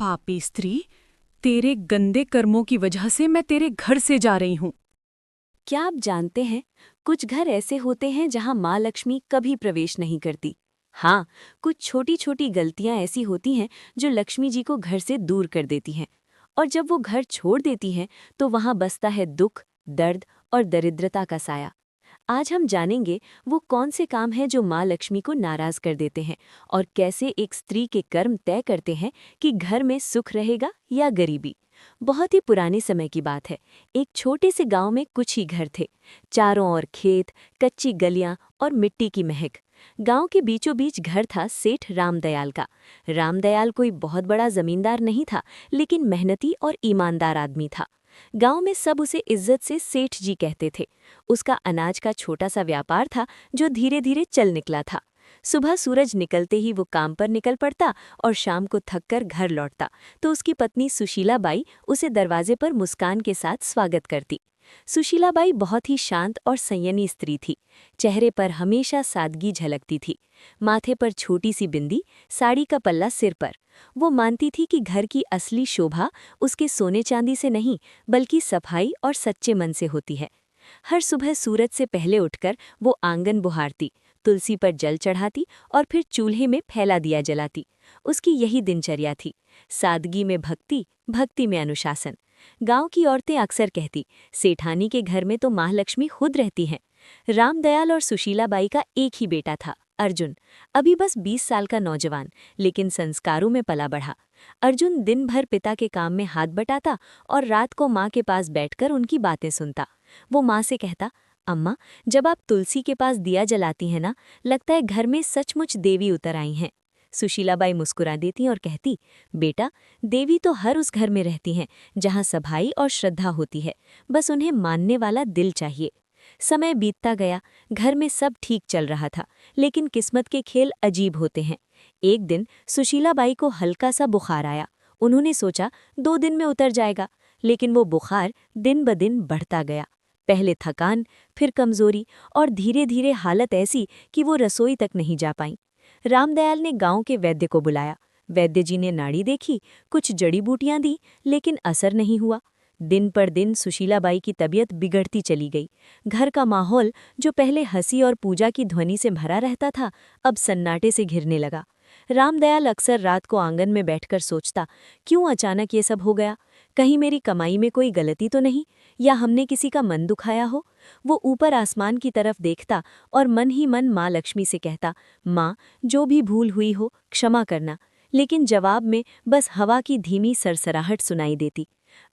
पापी स्त्री, तेरे गंदे कर्मों की वजह से मैं तेरे घर से जा रही हूँ। क्या आप जानते हैं, कुछ घर ऐसे होते हैं जहां माँ लक्ष्मी कभी प्रवेश नहीं करती। हाँ, कुछ छोटी छोटी गलतियां ऐसी होती हैं जो लक्ष्मी जी को घर से दूर कर देती हैं। और जब वो घर छोड़ देती हैं तो वहां बसता है दुख, दर्द और दरिद्रता का साया। आज हम जानेंगे वो कौन से काम हैं जो माँ लक्ष्मी को नाराज कर देते हैं और कैसे एक स्त्री के कर्म तय करते हैं कि घर में सुख रहेगा या गरीबी। बहुत ही पुराने समय की बात है। एक छोटे से गांव में कुछ ही घर थे। चारों ओर खेत, कच्ची गलियां और मिट्टी की महक। गांव के बीचों बीच घर था सेठ रामदयाल का। रामदयाल कोई बहुत बड़ा जमींदार नहीं था, लेकिन मेहनती और ईमानदार आदमी था। गांव में सब उसे इज्जत से सेठ जी कहते थे। उसका अनाज का छोटा सा व्यापार था जो धीरे धीरे चल निकला था। सुबह सूरज निकलते ही वो काम पर निकल पड़ता और शाम को थककर घर लौटता तो उसकी पत्नी सुशीलाबाई उसे दरवाजे पर मुस्कान के साथ स्वागत करती। सुशीलाबाई बहुत ही शांत और संयमी स्त्री थी। चेहरे पर हमेशा सादगी झलकती थी। माथे पर छोटी सी बिंदी, साड़ी का पल्ला सिर पर। वो मानती थी कि घर की असली शोभा उसके सोने चांदी से नहीं, बल्कि सफाई और सच्चे मन से होती है। हर सुबह सूरज से पहले उठकर वो आंगन बुहारती, तुलसी पर जल चढ़ाती और फिर चूल्हे में फैला दिया जलाती। उसकी यही दिनचर्या थी। सादगी में भक्ति, भक्ति में अनुशासन। गांव की औरतें अक्सर कहती, सेठानी के घर में तो महालक्ष्मी खुद रहती हैं। रामदयाल और सुशीलाबाई का एक ही बेटा था, अर्जुन। अभी बस 20 साल का नौजवान, लेकिन संस्कारों में पला बढ़ा। अर्जुन दिन भर पिता के काम में हाथ बटाता और रात को माँ के पास बैठकर उनकी बातें सुनता। वो माँ से कहता, अम्मा, जब आप तुलसी के पास दिया जलाती हैं ना, लगता है घर में सचमुच देवी उतर आई हैं। सुशीलाबाई मुस्कुरा देती और कहती, बेटा, देवी तो हर उस घर में रहती हैं जहाँ सफाई और श्रद्धा होती है, बस उन्हें मानने वाला दिल चाहिए। समय बीतता गया, घर में सब ठीक चल रहा था, लेकिन किस्मत के खेल अजीब होते हैं। एक दिन सुशीलाबाई को हल्का सा बुखार आया। उन्होंने सोचा 2 दिन में उतर जाएगा, लेकिन वो बुखार दिन ब दिन बढ़ता गया। पहले थकान, फिर कमजोरी और धीरे धीरे हालत ऐसी कि वो रसोई तक नहीं जा पाई। रामदयाल ने गांव के वैद्य को बुलाया। वैद्य जी ने नाड़ी देखी, कुछ जड़ी बूटियां दी, लेकिन असर नहीं हुआ। दिन पर दिन सुशीलाबाई की तबीयत बिगड़ती चली गई। घर का माहौल, जो पहले हंसी और पूजा की ध्वनि से भरा रहता था, अब सन्नाटे से घिरने लगा। रामदयाल अक्सर रात को आंगन में बैठकर सोचता, क्यों अचानक ये सब हो गया? कहीं मेरी कमाई में कोई गलती तो नहीं, या हमने किसी का मन दुखाया हो? वो ऊपर आसमान की तरफ देखता और मन ही मन माँ लक्ष्मी से कहता, माँ, जो भी भूल हुई हो क्षमा करना। लेकिन जवाब में बस हवा की धीमी सरसराहट सुनाई देती।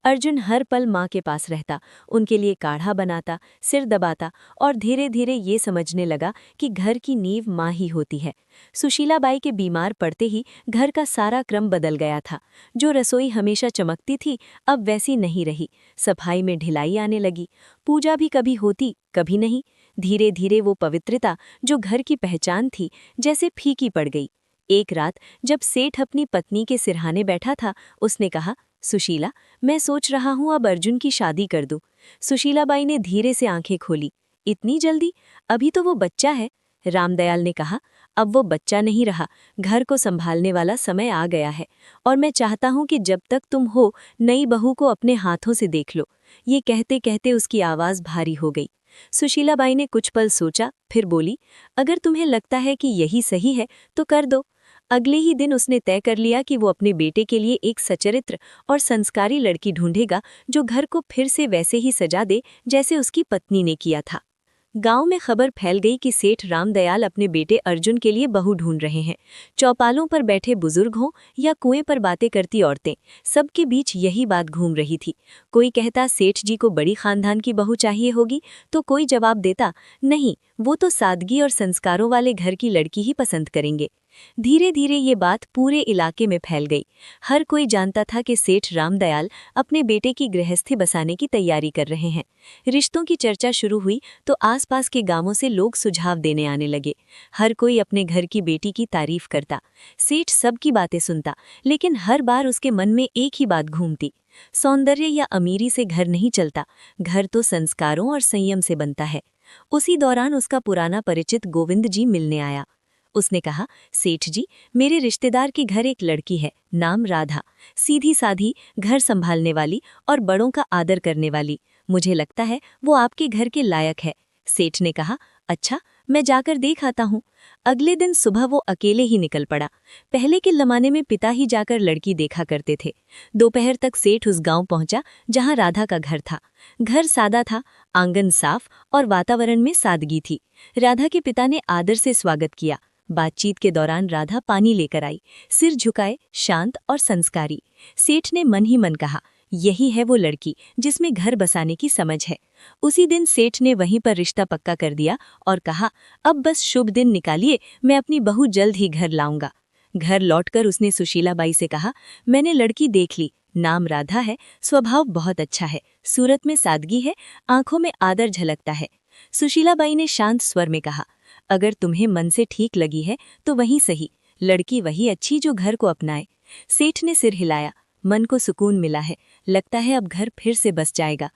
अर्जुन हर पल माँ के पास रहता, उनके लिए काढ़ा बनाता, सिर दबाता और धीरे धीरे ये समझने लगा कि घर की नींव माँ ही होती है। सुशीलाबाई के बीमार पड़ते ही घर का सारा क्रम बदल गया था। जो रसोई हमेशा चमकती थी, अब वैसी नहीं रही। सफाई में ढिलाई आने लगी। पूजा भी कभी होती, कभी नहीं। धीरे धीरे वो पवित्रता जो घर की पहचान थी, जैसे फीकी पड़ गई। एक रात जब सेठ अपनी पत्नी के सिरहाने बैठा था, उसने कहा, सुशीला, मैं सोच रहा हूँ अब अर्जुन की शादी कर दूं। सुशीलाबाई ने धीरे से आंखें खोली। इतनी जल्दी? अभी तो वो बच्चा है। रामदयाल ने कहा, अब वो बच्चा नहीं रहा, घर को संभालने वाला समय आ गया है, और मैं चाहता हूँ कि जब तक तुम हो, नई बहू को अपने हाथों से देख लो। ये कहते कहते उसकी आवाज़ भारी हो गई। सुशीलाबाई ने कुछ पल सोचा, फिर बोली, अगर तुम्हें लगता है कि यही सही है तो कर दो। अगले ही दिन उसने तय कर लिया कि वो अपने बेटे के लिए एक सचरित्र और संस्कारी लड़की ढूंढेगा, जो घर को फिर से वैसे ही सजा दे जैसे उसकी पत्नी ने किया था। गांव में खबर फैल गई कि सेठ रामदयाल अपने बेटे अर्जुन के लिए बहू ढूंढ रहे हैं। चौपालों पर बैठे बुजुर्ग हों या कुएं पर बातें करती औरतें, सबके बीच यही बात घूम रही थी। कोई कहता सेठ जी को बड़ी खानदान की बहू चाहिए होगी, तो कोई जवाब देता, नहीं, वो तो सादगी और संस्कारों वाले घर की लड़की ही पसंद करेंगे। धीरे धीरे ये बात पूरे इलाके में फैल गई। हर कोई जानता था कि सेठ रामदयाल अपने बेटे की गृहस्थी बसाने की तैयारी कर रहे हैं। रिश्तों की चर्चा शुरू हुई तो आसपास के गांवों से लोग सुझाव देने आने लगे। हर कोई अपने घर की बेटी की तारीफ करता। सेठ सबकी बातें सुनता, लेकिन हर बार उसके मन में एक ही बात घूमती, सौंदर्य या अमीरी से घर नहीं चलता, घर तो संस्कारों और संयम से बनता है। उसी दौरान उसका पुराना परिचित गोविंद जी मिलने आया। उसने कहा, सेठ जी, मेरे रिश्तेदार के घर एक लड़की है, नाम राधा, सीधी साधी, घर संभालने वाली और बड़ों का आदर करने वाली। मुझे लगता है वो आपके घर के लायक है। सेठ ने कहा, अच्छा, मैं जाकर देख आता हूँ। अगले दिन सुबह वो अकेले ही निकल पड़ा। पहले के जमाने में पिता ही जाकर लड़की देखा करते थे। दोपहर तक सेठ उस गांव पहुंचा जहां राधा का घर था। घर सादा था, आंगन साफ और वातावरण में सादगी थी। राधा के पिता ने आदर से स्वागत किया। बातचीत के दौरान राधा पानी लेकर आई, सिर झुकाए, शांत और संस्कारी। सेठ ने मन ही मन कहा, यही है वो लड़की जिसमें घर बसाने की समझ है। उसी दिन सेठ ने वहीं पर रिश्ता पक्का कर दिया और कहा, अब बस शुभ दिन निकालिए, मैं अपनी बहू जल्द ही घर लाऊंगा। घर लौटकर उसने सुशीलाबाई से कहा, मैंने लड़की देख ली, नाम राधा है, स्वभाव बहुत अच्छा है, सूरत में सादगी है, आंखों में आदर झलकता है। सुशीलाबाई ने शांत स्वर में कहा, अगर तुम्हें मन से ठीक लगी है तो वहीं सही, लड़की वही अच्छी जो घर को अपनाए। सेठ ने सिर हिलाया, मन को सुकून मिला है, लगता है अब घर फिर से बस जाएगा।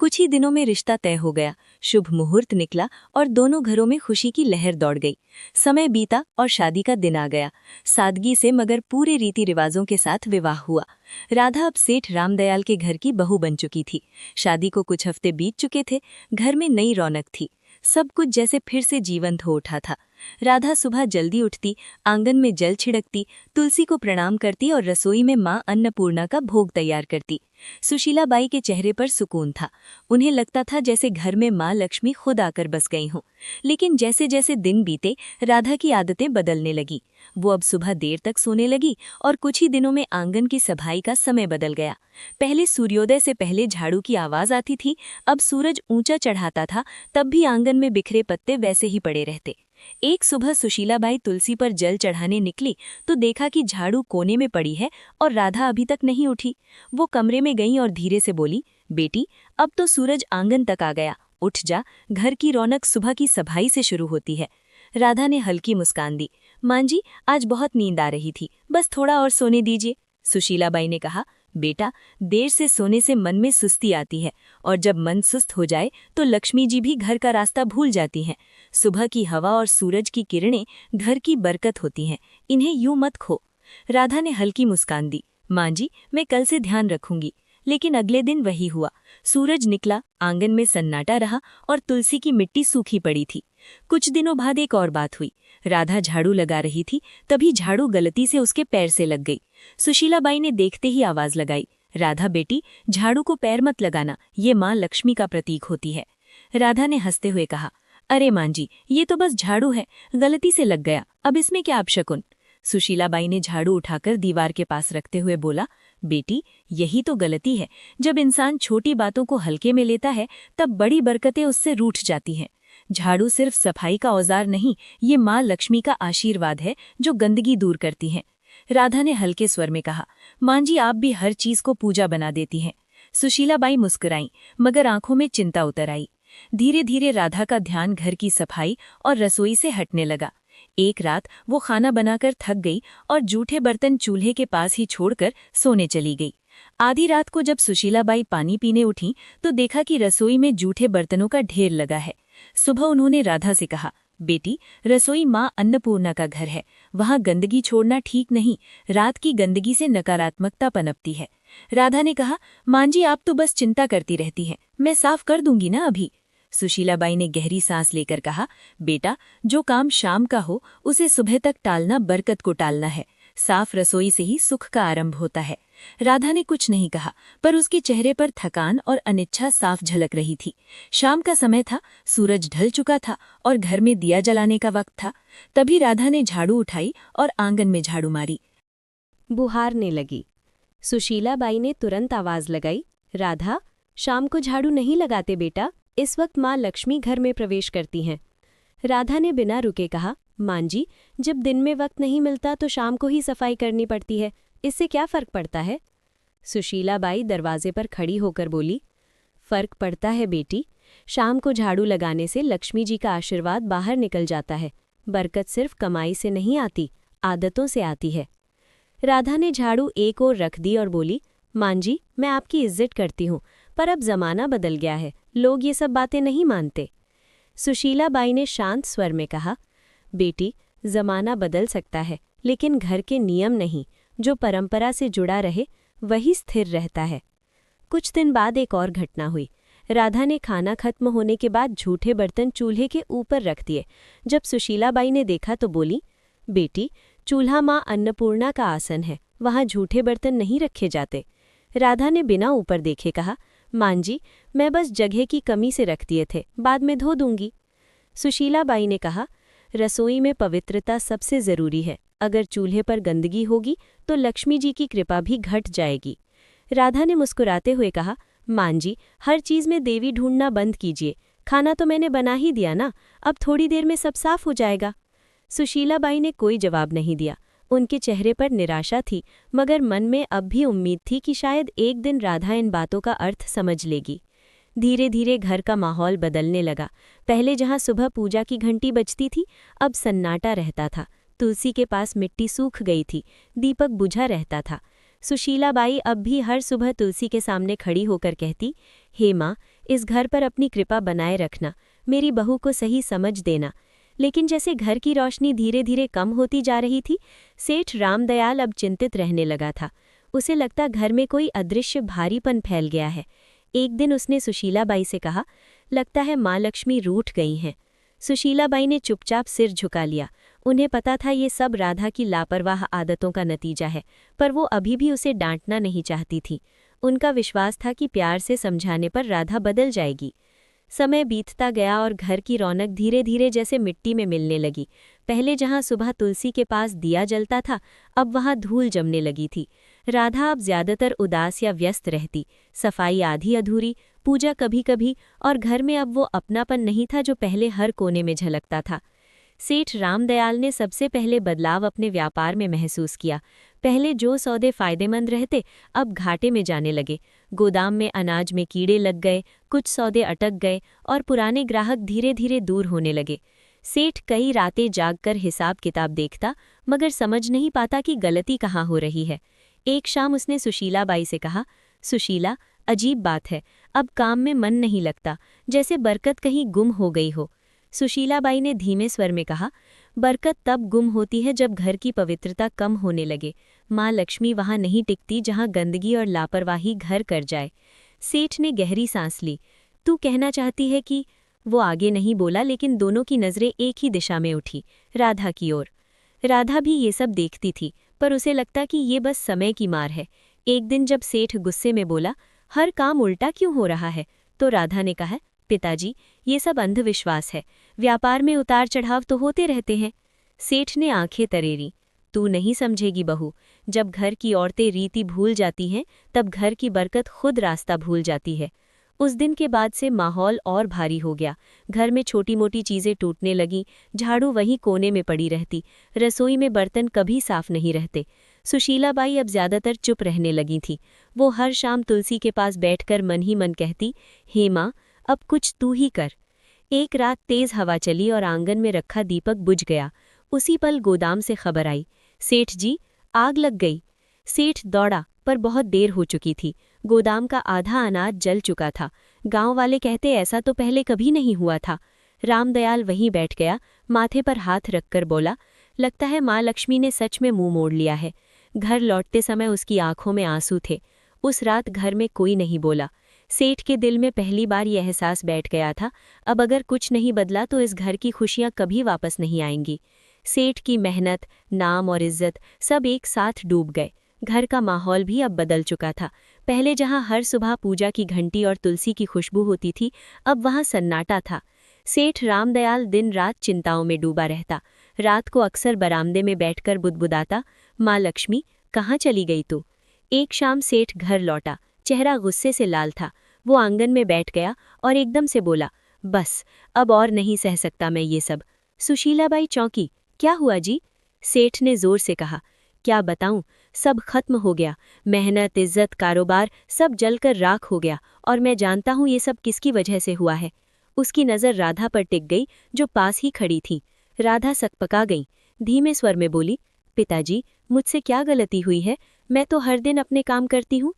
कुछ ही दिनों में रिश्ता तय हो गया, शुभ मुहूर्त निकला और दोनों घरों में खुशी की लहर दौड़ गई। समय बीता और शादी का दिन आ गया। सादगी से मगर पूरे रीति रिवाजों के साथ विवाह हुआ। राधा अब सेठ रामदयाल के घर की बहू बन चुकी थी। शादी को कुछ हफ्ते बीत चुके थे, घर में नई रौनक थी, सब कुछ जैसे फिर से जीवंत हो उठा था। राधा सुबह जल्दी उठती, आंगन में जल छिड़कती, तुलसी को प्रणाम करती और रसोई में मां अन्नपूर्णा का भोग तैयार करती। सुशीलाबाई के चेहरे पर सुकून था। उन्हें लगता था जैसे घर में मां लक्ष्मी खुद आकर बस गई हों। लेकिन जैसे जैसे दिन बीते, राधा की आदतें बदलने लगी। वो अब सुबह देर तक सोने लगी और कुछ ही दिनों में आंगन की सफाई का समय बदल गया। पहले सूर्योदय से पहले झाड़ू की आवाज आती थी, अब सूरज ऊंचा चढ़ाता था तब भी आंगन में बिखरे पत्ते वैसे ही पड़े रहते। एक सुबह सुशीलाबाई तुलसी पर जल चढ़ाने निकली तो देखा कि झाड़ू कोने में पड़ी है और राधा अभी तक नहीं उठी। वो कमरे में गई और धीरे से बोली, बेटी, अब तो सूरज आंगन तक आ गया, उठ जा, घर की रौनक सुबह की सफाई से शुरू होती है। राधा ने हल्की मुस्कान दी, मां जी, आज बहुत नींद आ रही थी, बस थोड़ा और सोने दीजिए। सुशीलाबाई ने कहा, बेटा, देर से सोने से मन में सुस्ती आती है और जब मन सुस्त हो जाए तो लक्ष्मी जी भी घर का रास्ता भूल जाती हैं। सुबह की हवा और सूरज की किरणें घर की बरकत होती हैं, इन्हें यूं मत खो। राधा ने हल्की मुस्कान दी, मां जी, मैं कल से ध्यान रखूंगी। लेकिन अगले दिन वही हुआ। सूरज निकला, आंगन में सन्नाटा रहा और तुलसी की मिट्टी सूखी पड़ी थी। कुछ दिनों बाद एक और बात हुई। राधा झाड़ू लगा रही थी, तभी झाड़ू गलती से उसके पैर से लग गई। सुशीलाबाई ने देखते ही आवाज लगाई, राधा बेटी, झाड़ू को पैर मत लगाना, ये माँ लक्ष्मी का प्रतीक होती है। राधा ने हंसते हुए कहा, अरे मां जी, ये तो बस झाड़ू है, गलती से लग गया, अब इसमें क्या अपशकुन। सुशीलाबाई ने झाड़ू उठाकर दीवार के पास रखते हुए बोला, बेटी, यही तो गलती है। जब इंसान छोटी बातों को हल्के में लेता है तब बड़ी बरकतें उससे रूठ जाती हैं। झाड़ू सिर्फ सफाई का औजार नहीं, ये माँ लक्ष्मी का आशीर्वाद है जो गंदगी दूर करती हैं। राधा ने हल्के स्वर में कहा, मां जी, आप भी हर चीज को पूजा बना देती हैं। सुशीलाबाई मुस्कुराई, मगर आंखों में चिंता उतर आई। धीरे धीरे राधा का ध्यान घर की सफाई और रसोई से हटने लगा। एक रात वो खाना बनाकर थक गई और जूठे बर्तन चूल्हे के पास ही छोड़कर सोने चली गई। आधी रात को जब सुशीलाबाई पानी पीने उठी तो देखा कि रसोई में जूठे बर्तनों का ढेर लगा है। सुबह उन्होंने राधा से कहा, बेटी, रसोई माँ अन्नपूर्णा का घर है, वहाँ गंदगी छोड़ना ठीक नहीं, रात की गंदगी से नकारात्मकता पनपती है। राधा ने कहा, मां जी, आप तो बस चिंता करती रहती हैं, मैं साफ कर दूंगी ना अभी। सुशीलाबाई ने गहरी सांस लेकर कहा, बेटा, जो काम शाम का हो उसे सुबह तक टालना बरकत को टालना है। साफ रसोई से ही सुख का आरंभ होता है। राधा ने कुछ नहीं कहा, पर उसके चेहरे पर थकान और अनिच्छा साफ झलक रही थी। शाम का समय था, सूरज ढल चुका था और घर में दिया जलाने का वक्त था। तभी राधा ने झाड़ू उठाई और आंगन में झाड़ू मारी। बुहारने लगी। सुशीलाबाई ने तुरंत आवाज लगाई, राधा, शाम को झाड़ू नहीं लगाते बेटा, इस वक्त माँ लक्ष्मी घर में प्रवेश करती हैं। राधा ने बिना रुके कहा, मां जी, जब दिन में वक्त नहीं मिलता तो शाम को ही सफाई करनी पड़ती है, इससे क्या फर्क पड़ता है। सुशीलाबाई दरवाजे पर खड़ी होकर बोली, फर्क पड़ता है बेटी, शाम को झाड़ू लगाने से लक्ष्मी जी का आशीर्वाद बाहर निकल जाता है। बरकत सिर्फ कमाई से नहीं आती, आदतों से आती है। राधा ने झाड़ू एक ओर रख दी और बोली, मां जी, मैं आपकी इज्जत करती हूँ, पर अब जमाना बदल गया है, लोग ये सब बातें नहीं मानते। सुशीलाबाई ने शांत स्वर में कहा, बेटी, जमाना बदल सकता है, लेकिन घर के नियम नहीं। जो परंपरा से जुड़ा रहे वही स्थिर रहता है। कुछ दिन बाद एक और घटना हुई। राधा ने खाना खत्म होने के बाद झूठे बर्तन चूल्हे के ऊपर रख दिए। जब सुशीलाबाई ने देखा तो बोली, बेटी, चूल्हा माँ अन्नपूर्णा का आसन है, वहाँ झूठे बर्तन नहीं रखे जाते। राधा ने बिना ऊपर देखे कहा, मां जी, मैं बस जगह की कमी से रख दिए थे, बाद में धो दूंगी। सुशीलाबाई ने कहा, रसोई में पवित्रता सबसे जरूरी है। अगर चूल्हे पर गंदगी होगी तो लक्ष्मी जी की कृपा भी घट जाएगी। राधा ने मुस्कुराते हुए कहा, मां जी, हर चीज में देवी ढूंढना बंद कीजिए। खाना तो मैंने बना ही दिया ना, अब थोड़ी देर में सब साफ हो जाएगा। सुशीलाबाई ने कोई जवाब नहीं दिया। उनके चेहरे पर निराशा थी, मगर मन में अब भी उम्मीद थी कि शायद एक दिन राधा इन बातों का अर्थ समझ लेगी। धीरे धीरे घर का माहौल बदलने लगा। पहले जहां सुबह पूजा की घंटी बजती थी, अब सन्नाटा रहता था। तुलसी के पास मिट्टी सूख गई थी, दीपक बुझा रहता था। सुशीलाबाई अब भी हर सुबह तुलसी के सामने खड़ी होकर कहती, हे माँ, इस घर पर अपनी कृपा बनाए रखना, मेरी बहू को सही समझ देना। लेकिन जैसे घर की रोशनी धीरे धीरे कम होती जा रही थी, सेठ रामदयाल अब चिंतित रहने लगा था। उसे लगता घर में कोई अदृश्य भारीपन फैल गया है। एक दिन उसने सुशीलाबाई से कहा, लगता है माँ लक्ष्मी रूठ गई हैं। सुशीलाबाई ने चुपचाप सिर झुका लिया। उन्हें पता था ये सब राधा की लापरवाह आदतों का नतीजा है, पर वो अभी भी उसे डांटना नहीं चाहती थी। उनका विश्वास था कि प्यार से समझाने पर राधा बदल जाएगी। समय बीतता गया और घर की रौनक धीरे धीरे जैसे मिट्टी में मिलने लगी। पहले जहां सुबह तुलसी के पास दिया जलता था, अब वहां धूल जमने लगी थी। राधा अब ज्यादातर उदास या व्यस्त रहती। सफाई आधी अधूरी, पूजा कभी कभी, और घर में अब वो अपनापन नहीं था जो पहले हर कोने में झलकता था। सेठ रामदयाल ने सबसे पहले बदलाव अपने व्यापार में महसूस किया। पहले जो सौदे फायदेमंद रहते, अब घाटे में जाने लगे। गोदाम में अनाज में कीड़े लग गए, कुछ सौदे अटक गए और पुराने ग्राहक धीरे धीरे दूर होने लगे। सेठ कई रातें जागकर हिसाब किताब देखता, मगर समझ नहीं पाता कि गलती कहाँ हो रही है। एक शाम उसने सुशीलाबाई से कहा, सुशीला, अजीब बात है, अब काम में मन नहीं लगता, जैसे बरकत कहीं गुम हो गई हो। सुशीलाबाई ने धीमे स्वर में कहा, बरकत तब गुम होती है जब घर की पवित्रता कम होने लगे। माँ लक्ष्मी वहाँ नहीं टिकती जहाँ गंदगी और लापरवाही घर कर जाए। सेठ ने गहरी सांस ली। तू कहना चाहती है कि? वो आगे नहीं बोला, लेकिन दोनों की नज़रें एक ही दिशा में उठी, राधा की ओर। राधा भी ये सब देखती थी, पर उसे लगता कि ये बस समय की मार है। एक दिन जब सेठ गुस्से में बोला, हर काम उल्टा क्यों हो रहा है, तो राधा ने कहा, पिताजी, ये सब अंधविश्वास है। व्यापार में उतार चढ़ाव तो होते रहते हैं। सेठ ने आंखें तरेरी। तू नहीं समझेगी बहू, जब घर की औरतें रीति भूल जाती हैं, तब घर की बरकत खुद रास्ता भूल जाती है। उस दिन के बाद से माहौल और भारी हो गया। घर में छोटी मोटी चीज़ें टूटने लगीं, झाड़ू वहीं कोने में पड़ी रहती, रसोई में बर्तन कभी साफ नहीं रहते। सुशीलाबाई अब ज़्यादातर चुप रहने लगी थी। वो हर शाम तुलसी के पास बैठकर मन ही मन कहती, हे माँ, अब कुछ तू ही कर। एक रात तेज हवा चली और आंगन में रखा दीपक बुझ गया। उसी पल गोदाम से खबर आई, सेठ जी, आग लग गई। सेठ दौड़ा, पर बहुत देर हो चुकी थी। गोदाम का आधा अनाज जल चुका था। गांव वाले कहते ऐसा तो पहले कभी नहीं हुआ था। रामदयाल वहीं बैठ गया, माथे पर हाथ रखकर बोला, लगता है माँ लक्ष्मी ने सच में मुंह मोड़ लिया है। घर लौटते समय उसकी आंखों में आंसू थे। उस रात घर में कोई नहीं बोला। सेठ के दिल में पहली बार यह एहसास बैठ गया था, अब अगर कुछ नहीं बदला तो इस घर की खुशियां कभी वापस नहीं आएंगी। सेठ की मेहनत, नाम और इज्जत सब एक साथ डूब गए। घर का माहौल भी अब बदल चुका था। पहले जहां हर सुबह पूजा की घंटी और तुलसी की खुशबू होती थी, अब वहां सन्नाटा था। सेठ रामदयाल दिन रात चिंताओं में डूबा रहता। रात को अक्सर बरामदे में बैठकर बुदबुदाता, माँ लक्ष्मी, कहाँ चली गई तू? एक शाम सेठ घर लौटा, चेहरा गुस्से से लाल था। वो आंगन में बैठ गया और एकदम से बोला, बस अब और नहीं सह सकता मैं ये सब। सुशीलाबाई चौंकी, क्या हुआ जी? सेठ ने जोर से कहा, क्या बताऊं, सब खत्म हो गया। मेहनत, इज्जत, कारोबार सब जलकर राख हो गया, और मैं जानता हूं ये सब किसकी वजह से हुआ है। उसकी नज़र राधा पर टिक गई, जो पास ही खड़ी थी। राधा सकपका गई, धीमे स्वर में बोली, पिताजी, मुझसे क्या गलती हुई है? मैं तो हर दिन अपने काम करती हूँ।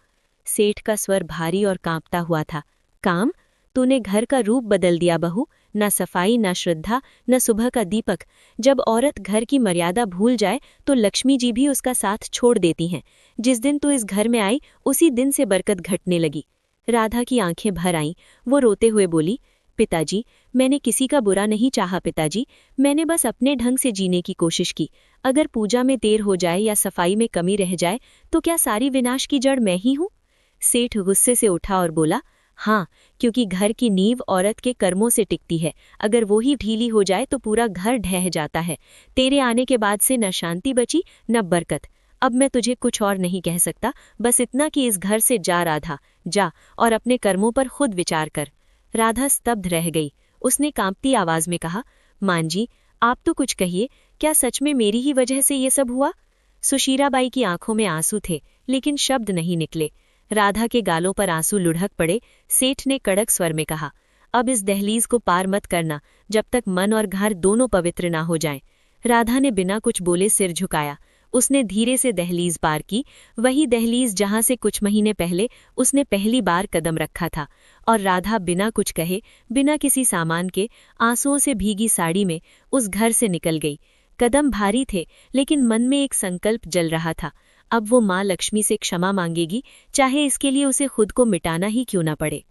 सेठ का स्वर भारी और कांपता हुआ था। काम? तूने घर का रूप बदल दिया बहू। न सफाई, न श्रद्धा, न सुबह का दीपक। जब औरत घर की मर्यादा भूल जाए तो लक्ष्मी जी भी उसका साथ छोड़ देती हैं। जिस दिन तू इस घर में आई उसी दिन से बरकत घटने लगी। राधा की आंखें भर आईं। वो रोते हुए बोली, पिताजी, मैंने किसी का बुरा नहीं चाहा पिताजी, मैंने बस अपने ढंग से जीने की कोशिश की। अगर पूजा में देर हो जाए या सफाई में कमी रह जाए तो क्या सारी विनाश की जड़ मैं ही हूँ? सेठ गुस्से से उठा और बोला, हाँ, क्योंकि घर की नींव औरत के कर्मों से टिकती है। अगर वो ही ढीली हो जाए तो पूरा घर ढह जाता है। तेरे आने के बाद से न शांति बची न बरकत। अब मैं तुझे कुछ और नहीं कह सकता, बस इतना कि इस घर से जा राधा, जा और अपने कर्मों पर खुद विचार कर। राधा स्तब्ध रह गई। उसने कांपती आवाज में कहा, मान जी, आप तो कुछ कहिए, क्या सच में मेरी ही वजह से ये सब हुआ? सुशीलाबाई की आंखों में आंसू थे, लेकिन शब्द नहीं निकले। राधा के गालों पर आंसू लुढ़क पड़े। सेठ ने कड़क स्वर में कहा, अब इस दहलीज को पार मत करना जब तक मन और घर दोनों पवित्र ना हो जाएं। राधा ने बिना कुछ बोले सिर झुकाया। उसने धीरे से दहलीज पार की, वही दहलीज जहां से कुछ महीने पहले उसने पहली बार कदम रखा था। और राधा बिना कुछ कहे, बिना किसी सामान के, आंसुओं से भीगी साड़ी में उस घर से निकल गई। कदम भारी थे, लेकिन मन में एक संकल्प जल रहा था। अब वो माँ लक्ष्मी से क्षमा मांगेगी, चाहे इसके लिए उसे खुद को मिटाना ही क्यों न पड़े।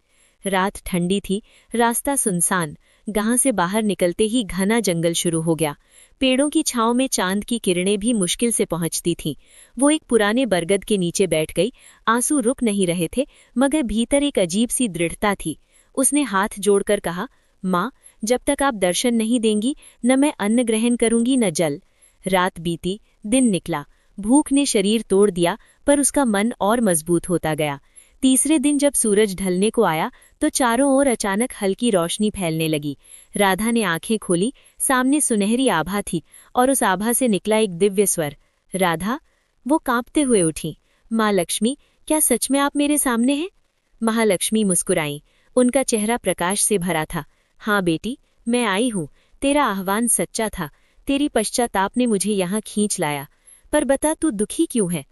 रात ठंडी थी, रास्ता सुनसान। गांव से बाहर निकलते ही घना जंगल शुरू हो गया। पेड़ों की छांव में चांद की किरणें भी मुश्किल से पहुंचती थीं। वो एक पुराने बरगद के नीचे बैठ गई। आंसू रुक नहीं रहे थे, मगर भीतर एक अजीब सी दृढ़ता थी। उसने हाथ जोड़कर कहा, माँ, जब तक आप दर्शन नहीं देंगी न मैं अन्न ग्रहण करूंगी न जल। रात बीती, दिन निकला। भूख ने शरीर तोड़ दिया, पर उसका मन और मजबूत होता गया। तीसरे दिन जब सूरज ढलने को आया तो चारों ओर अचानक हल्की रोशनी फैलने लगी। राधा ने आंखें खोली। सामने सुनहरी आभा थी और उस आभा से निकला एक दिव्य स्वर, राधा। वो कांपते हुए उठी। माँ लक्ष्मी, क्या सच में आप मेरे सामने हैं? महालक्ष्मी मुस्कुराईं। उनका चेहरा प्रकाश से भरा था। हाँ बेटी, मैं आई हूँ। तेरा आह्वान सच्चा था। तेरी पश्चाताप ने मुझे यहाँ खींच लाया। पर बता, तू दुखी क्यों है?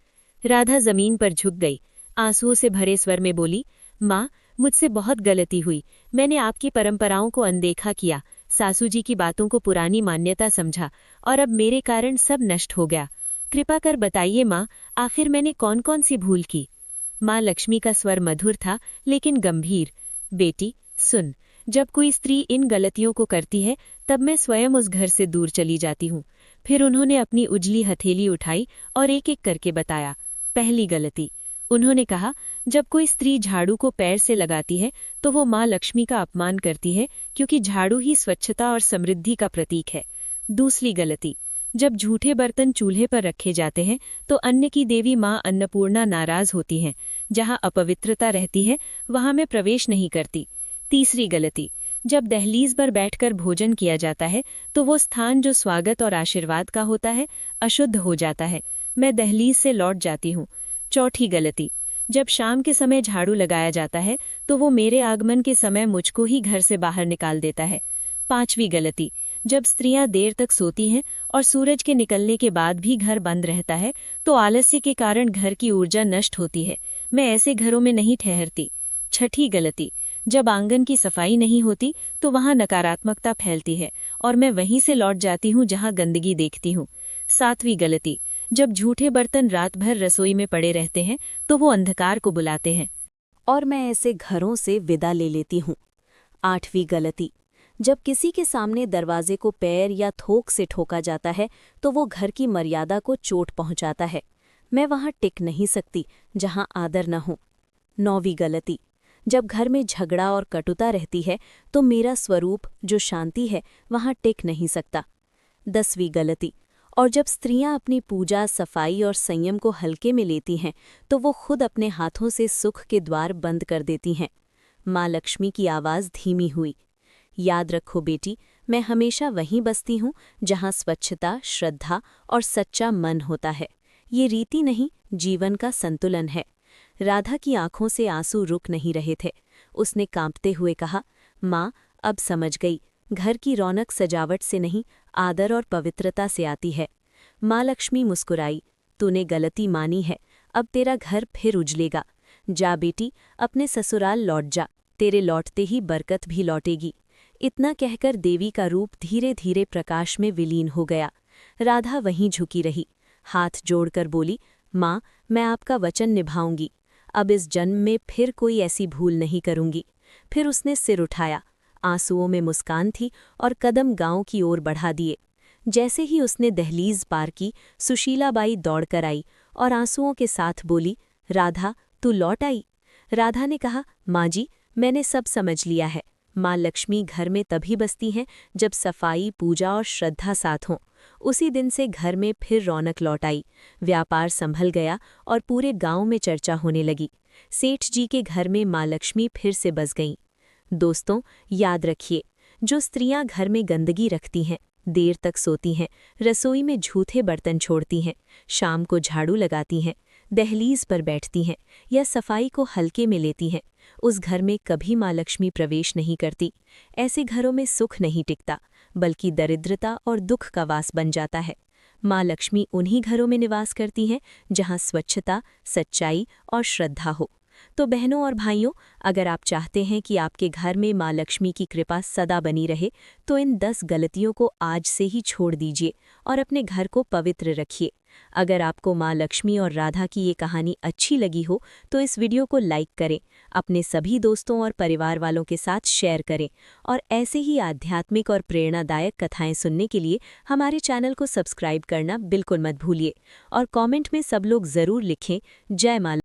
राधा जमीन पर झुक गई। आंसुओं से भरे स्वर में बोली, माँ, मुझसे बहुत गलती हुई। मैंने आपकी परंपराओं को अनदेखा किया, सासू जी की बातों को पुरानी मान्यता समझा, और अब मेरे कारण सब नष्ट हो गया। कृपा कर बताइए माँ, आखिर मैंने कौन कौन सी भूल की? माँ लक्ष्मी का स्वर मधुर था, लेकिन गंभीर। बेटी सुन, जब कोई स्त्री इन गलतियों को करती है तब मैं स्वयं उस घर से दूर चली जाती हूँ। फिर उन्होंने अपनी उजली हथेली उठाई और एक एक करके बताया। पहली गलती, उन्होंने कहा, जब कोई स्त्री झाड़ू को पैर से लगाती है तो वो माँ लक्ष्मी का अपमान करती है, क्योंकि झाड़ू ही स्वच्छता और समृद्धि का प्रतीक है। दूसरी गलती, जब झूठे बर्तन चूल्हे पर रखे जाते हैं तो अन्न की देवी माँ अन्नपूर्णा नाराज होती हैं। जहाँ अपवित्रता रहती है वहाँ मैं प्रवेश नहीं करती। तीसरी गलती, जब दहलीज पर बैठकर भोजन किया जाता है तो वो स्थान जो स्वागत और आशीर्वाद का होता है अशुद्ध हो जाता है। मैं दहलीज से लौट जाती हूँ। चौथी गलती, जब शाम के समय झाड़ू लगाया जाता है तो वो मेरे आगमन के समय मुझको ही घर से बाहर निकाल देता है। पांचवी गलती, जब स्त्रियां देर तक सोती हैं और सूरज के निकलने के बाद भी घर बंद रहता है तो आलस्य के कारण घर की ऊर्जा नष्ट होती है। मैं ऐसे घरों में नहीं ठहरती। छठी गलती, जब आंगन की सफाई नहीं होती तो वहां नकारात्मकता फैलती है और मैं वहीं से लौट जाती हूँ जहां गंदगी देखती हूँ। सातवीं गलती, जब झूठे बर्तन रात भर रसोई में पड़े रहते हैं तो वो अंधकार को बुलाते हैं और मैं ऐसे घरों से विदा ले लेती हूँ। आठवीं गलती, जब किसी के सामने दरवाजे को पैर या थोक से ठोका जाता है तो वो घर की मर्यादा को चोट पहुंचाता है। मैं वहां टिक नहीं सकती जहां आदर न हो। नौवीं गलती, जब घर में झगड़ा और कटुता रहती है तो मेरा स्वरूप जो शांति है वहां टिक नहीं सकता। 10वीं गलती, और जब स्त्रियां अपनी पूजा, सफाई और संयम को हल्के में लेती हैं तो वो खुद अपने हाथों से सुख के द्वार बंद कर देती हैं। माँ लक्ष्मी की आवाज़ धीमी हुई, याद रखो बेटी, मैं हमेशा वहीं बसती हूँ जहाँ स्वच्छता, श्रद्धा और सच्चा मन होता है। ये रीति नहीं, जीवन का संतुलन है। राधा की आंखों से आंसू रुक नहीं रहे थे। उसने कांपते हुए कहा, माँ, अब समझ गई, घर की रौनक सजावट से नहीं, आदर और पवित्रता से आती है। माँ लक्ष्मी मुस्कुराई, तूने गलती मानी है, अब तेरा घर फिर उजलेगा। जा बेटी, अपने ससुराल लौट जा, तेरे लौटते ही बरकत भी लौटेगी। इतना कहकर देवी का रूप धीरे धीरे प्रकाश में विलीन हो गया। राधा वहीं झुकी रही, हाथ जोड़कर बोली, माँ, मैं आपका वचन निभाऊंगी। अब इस जन्म में फिर कोई ऐसी भूल नहीं करूंगी। फिर उसने सिर उठाया, आंसुओं में मुस्कान थी और कदम गांव की ओर बढ़ा दिए। जैसे ही उसने दहलीज पार की, सुशीलाबाई दौड़कर आई और आंसुओं के साथ बोली, राधा, तू लौट आई? राधा ने कहा, माँ जी, मैंने सब समझ लिया है। माँ लक्ष्मी घर में तभी बसती हैं जब सफाई, पूजा और श्रद्धा साथ हों। उसी दिन से घर में फिर रौनक लौट आई, व्यापार संभल गया और पूरे गांव में चर्चा होने लगी। सेठ जी के घर में माँ लक्ष्मी फिर से बस गईं। दोस्तों, याद रखिए, जो स्त्रियां घर में गंदगी रखती हैं, देर तक सोती हैं, रसोई में झूठे बर्तन छोड़ती हैं, शाम को झाड़ू लगाती हैं, दहलीज पर बैठती हैं या सफाई को हल्के में लेती हैं, उस घर में कभी माँ लक्ष्मी प्रवेश नहीं करती। ऐसे घरों में सुख नहीं टिकता, बल्कि दरिद्रता और दुख का वास बन जाता है। माँ लक्ष्मी उन्हीं घरों में निवास करती हैं जहाँ स्वच्छता, सच्चाई और श्रद्धा हो। तो बहनों और भाइयों, अगर आप चाहते हैं कि आपके घर में माँ लक्ष्मी की कृपा सदा बनी रहे, तो इन 10 गलतियों को आज से ही छोड़ दीजिए और अपने घर को पवित्र रखिए। अगर आपको माँ लक्ष्मी और राधा की ये कहानी अच्छी लगी हो तो इस वीडियो को लाइक करें, अपने सभी दोस्तों और परिवार वालों के साथ शेयर करें और ऐसे ही आध्यात्मिक और प्रेरणादायक कथाएं सुनने के लिए हमारे चैनल को सब्सक्राइब करना बिल्कुल मत भूलिए। और कमेंट में सब लोग ज़रूर लिखें, जय माँ।